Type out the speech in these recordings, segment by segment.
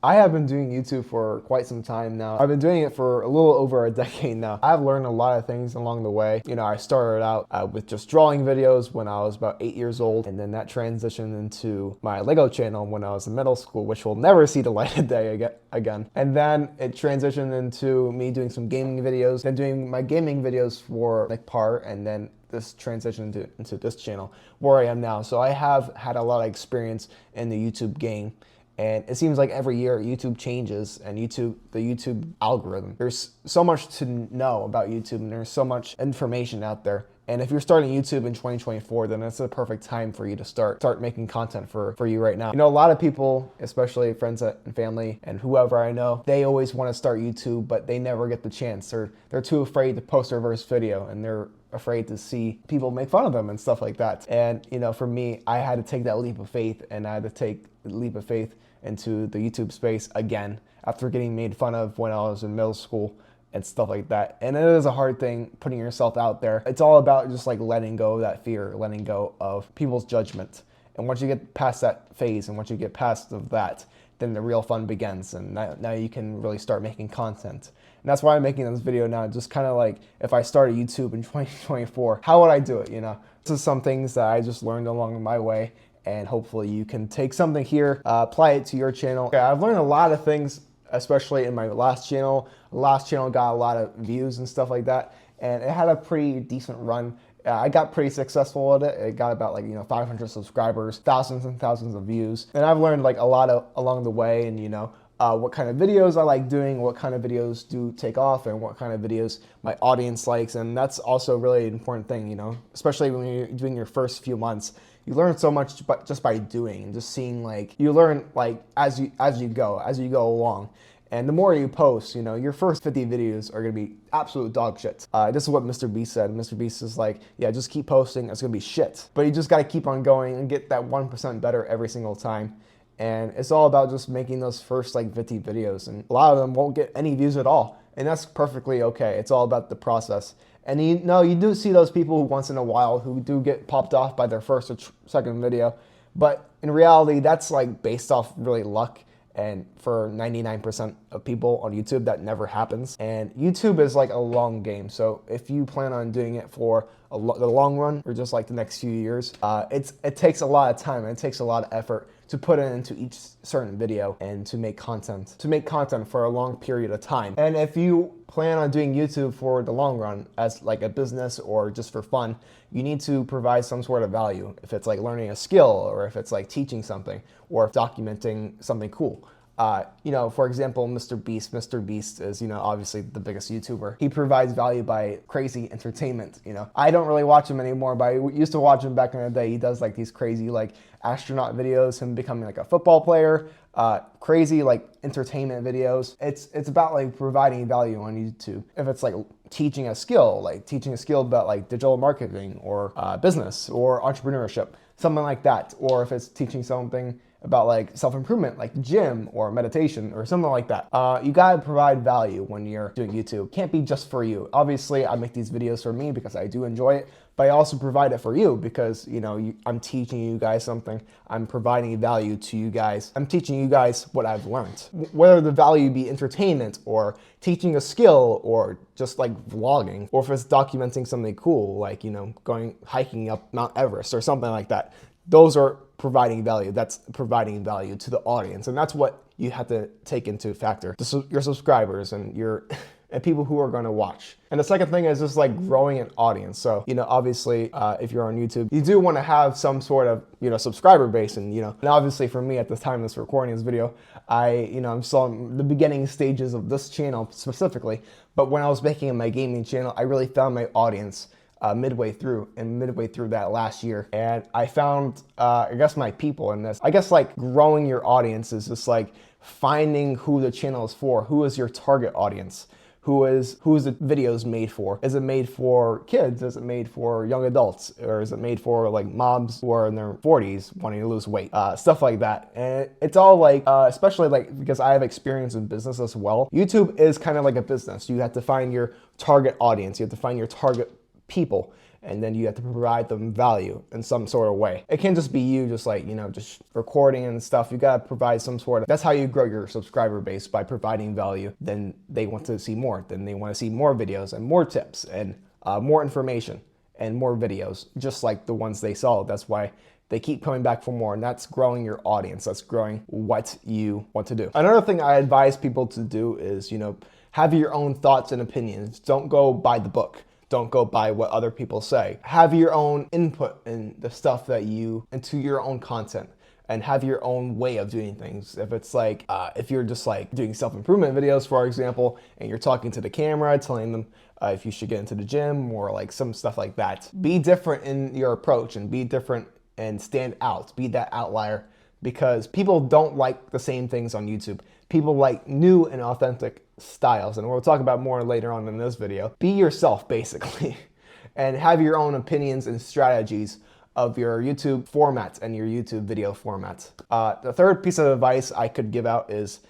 I have been doing YouTube for quite some time now. I've been doing it for a little over a decade now. I've learned a lot of things along the way. You know, I started out with just drawing videos when I was about 8 years old, and then that transitioned into my Lego channel when I was in middle school, which will never see the light of day again. And then it transitioned into me doing some gaming videos, then doing my gaming videos for like Parren, and then this transition into this channel where I am now. So I have had a lot of experience in the YouTube game. And it seems like every year YouTube changes and the YouTube algorithm. There's so much to know about YouTube and there's so much information out there. And if you're starting YouTube in 2024, then it's a perfect time for you to start making content for you right now. You know, a lot of people, especially friends and family and whoever I know, they always want to start YouTube, but they never get the chance. They're too afraid to post their first video, and they're afraid to see people make fun of them and stuff like that. And, you know, for me, I had to take that leap of faith, and I had to take the leap of faith into the YouTube space again after getting made fun of when I was in middle school and stuff like that. And it is a hard thing putting yourself out there. It's all about just like letting go of that fear, letting go of people's judgment. And once you get past that phase and once you get past of that, then the real fun begins. And now you can really start making content. And that's why I'm making this video now, just kind of like if I started YouTube in 2024, how would I do it, you know? This is some things that I just learned along my way, and hopefully you can take something here, apply it to your channel. Okay, I've learned a lot of things, especially in my last channel. The last channel got a lot of views and stuff like that, and it had a pretty decent run. I got pretty successful at it. It got about 500 subscribers, thousands and thousands of views. And I've learned like a lot along the way, and what kind of videos I like doing, what kind of videos do take off, and what kind of videos my audience likes. And that's also really an important thing, especially when you're doing your first few months. You learn so much just by doing and just seeing, you learn as you go along. And the more you post, your first 50 videos are gonna be absolute dog shit. This is what Mr. Beast said. Mr. Beast is like, yeah, just keep posting, it's gonna be shit. But you just gotta keep on going and get that 1% better every single time. And it's all about just making those first 50 videos. And a lot of them won't get any views at all. And that's perfectly okay. It's all about the process. And you do see those people who once in a while who do get popped off by their first or second video. But in reality, that's based off really luck. And for 99% of people on YouTube, that never happens. And YouTube is like a long game. So if you plan on doing it for the long run or just the next few years, it takes a lot of time and it takes a lot of effort to put it into each certain video and to make content for a long period of time. And if you plan on doing YouTube for the long run as a business or just for fun, you need to provide some sort of value. If it's learning a skill, or if it's teaching something, or documenting something cool. For example, Mr. Beast is, obviously the biggest YouTuber. He provides value by crazy entertainment, I don't really watch him anymore, but I used to watch him back in the day. He does these crazy astronaut videos, him becoming a football player, crazy entertainment videos. It's about providing value on YouTube. If it's teaching a skill about digital marketing or business or entrepreneurship, something like that. Or if it's teaching something about self-improvement, like gym or meditation or something like that. You gotta provide value when you're doing YouTube. It can't be just for you. Obviously, I make these videos for me because I do enjoy it, but I also provide it for you because, I'm teaching you guys something. I'm providing value to you guys. I'm teaching you guys what I've learned. Whether the value be entertainment or teaching a skill or just vlogging, or if it's documenting something cool, going hiking up Mount Everest or something like that. Those are providing value. That's providing value to the audience. And that's what you have to take into factor. Your subscribers and and people who are going to watch. And the second thing is just growing an audience. So, obviously, if you're on YouTube, you do want to have some sort of, subscriber base. And, and obviously for me at the time of this recording this video, I'm still in the beginning stages of this channel specifically. But when I was making my gaming channel, I really found my audience midway through that last year. And I found, I guess, my people in this. I guess growing your audience is just finding who the channel is for. Who is your target audience? Who is the videos made for? Is it made for kids? Is it made for young adults? Or is it made for moms who are in their 40s wanting to lose weight? Stuff like that. And it's all especially because I have experience in business as well. YouTube is kind of like a business. You have to find your target audience. You have to find your target people. and then you have to provide them value in some sort of way. It can't just be you just like, just recording and stuff. You gotta provide some sort of, that's how you grow your subscriber base, by providing value. Then they want to see more. Then they want to see more videos and more tips and more information and more videos, just like the ones they saw. That's why they keep coming back for more, and that's growing your audience. That's growing what you want to do. Another thing I advise people to do is, have your own thoughts and opinions. Don't go by the book. Don't go by what other people say. Have your own input in the stuff into your own content, and have your own way of doing things. If it's like, if you're just like doing self-improvement videos, for example, and you're talking to the camera, telling them if you should get into the gym or like some stuff like that. Be different in your approach and be different and stand out. Be that outlier, because people don't like the same things on YouTube. People like new and authentic styles, and we'll talk about more later on in this video. Be yourself, basically, and have your own opinions and strategies of your YouTube formats and your YouTube video formats. The third piece of advice I could give out is,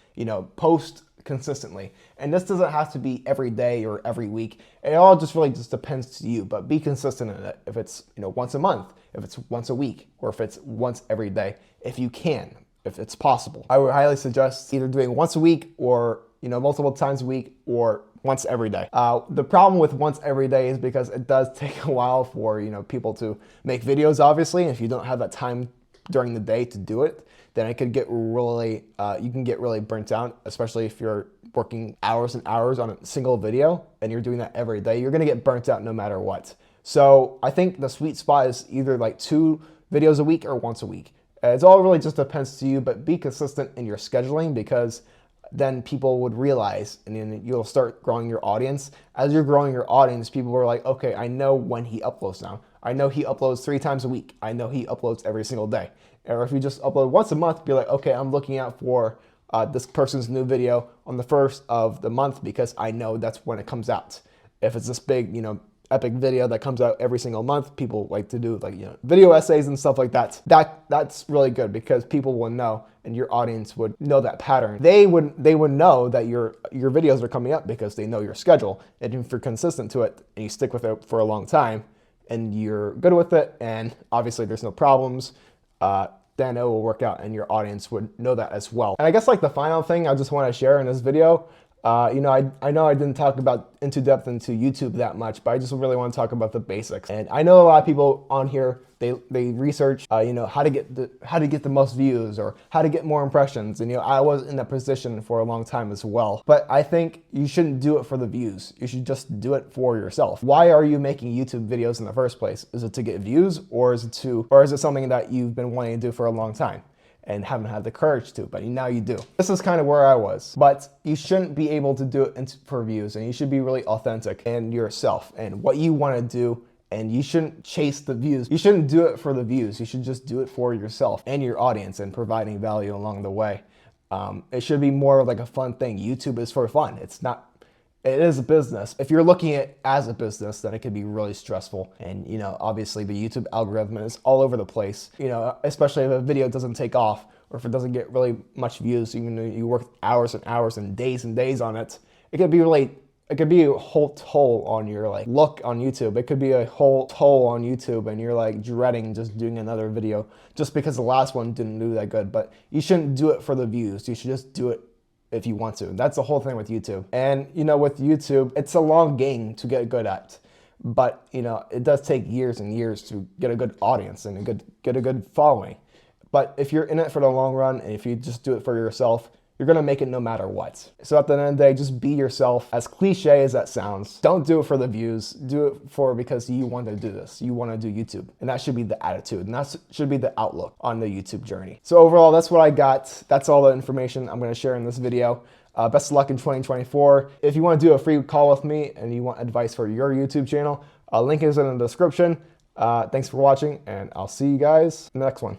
post consistently. And this doesn't have to be every day or every week. It all just really just depends to you, but be consistent in it. If it's, once a month, if it's once a week, or if it's once every day, if you can, if it's possible. I would highly suggest either doing once a week or, multiple times a week, or once every day. The problem with once every day is because it does take a while for, people to make videos, obviously. And if you don't have that time during the day to do it, then it could get really, you can get really burnt out, especially if you're working hours and hours on a single video and you're doing that every day. You're gonna get burnt out no matter what. So I think the sweet spot is either like 2 videos a week or once a week. It's all really just depends to you, but be consistent in your scheduling, because then people would realize, and then you'll start growing your audience. As you're growing your audience, people are like, okay, I know when he uploads now. I know he uploads 3 times a week. I know he uploads every single day. Or if you just upload once a month, be like, okay, I'm looking out for this person's new video on the 1st of the month, because I know that's when it comes out. If it's this big, epic video that comes out every single month, people like to do like, video essays and stuff like that. That's really good, because people will know, and your audience would know that pattern. They would know that your videos are coming up because they know your schedule. And if you're consistent to it and you stick with it for a long time and you're good with it, and obviously there's no problems, then it will work out and your audience would know that as well. And I guess like the final thing I just want to share in this video, I know I didn't talk about into depth into YouTube that much, but I just really want to talk about the basics. And I know a lot of people on here, they research, how to get the most views or how to get more impressions. And I was in that position for a long time as well. But I think you shouldn't do it for the views. You should just do it for yourself. Why are you making YouTube videos in the first place? Is it to get views, or is it something that you've been wanting to do for a long time and haven't had the courage to, but now you do? This is kind of where I was, but you shouldn't be able to do it for views, and you should be really authentic and yourself and what you want to do, and you shouldn't chase the views. You shouldn't do it for the views. You should just do it for yourself and your audience and providing value along the way. It should be more of like a fun thing. YouTube is for fun. It is a business. If you're looking at it as a business, then it could be really stressful. And, obviously the YouTube algorithm is all over the place, especially if a video doesn't take off, or if it doesn't get really much views, even though you work hours and hours and days on it. It could be a whole toll on your look on YouTube. It could be a whole toll on YouTube, and you're dreading just doing another video just because the last one didn't do that good. But you shouldn't do it for the views. You should just do it if you want to. That's the whole thing with YouTube. And with YouTube, it's a long game to get good at, but it does take years and years to get a good audience and get a good following. But if you're in it for the long run, and if you just do it for yourself, you're gonna make it no matter what. So at the end of the day, just be yourself. As cliche as that sounds, don't do it for the views. Do it because you want to do this. You want to do YouTube. And that should be the attitude. And that should be the outlook on the YouTube journey. So overall, that's what I got. That's all the information I'm gonna share in this video. Best of luck in 2024. If you want to do a free call with me and you want advice for your YouTube channel, link is in the description. Thanks for watching, and I'll see you guys in the next one.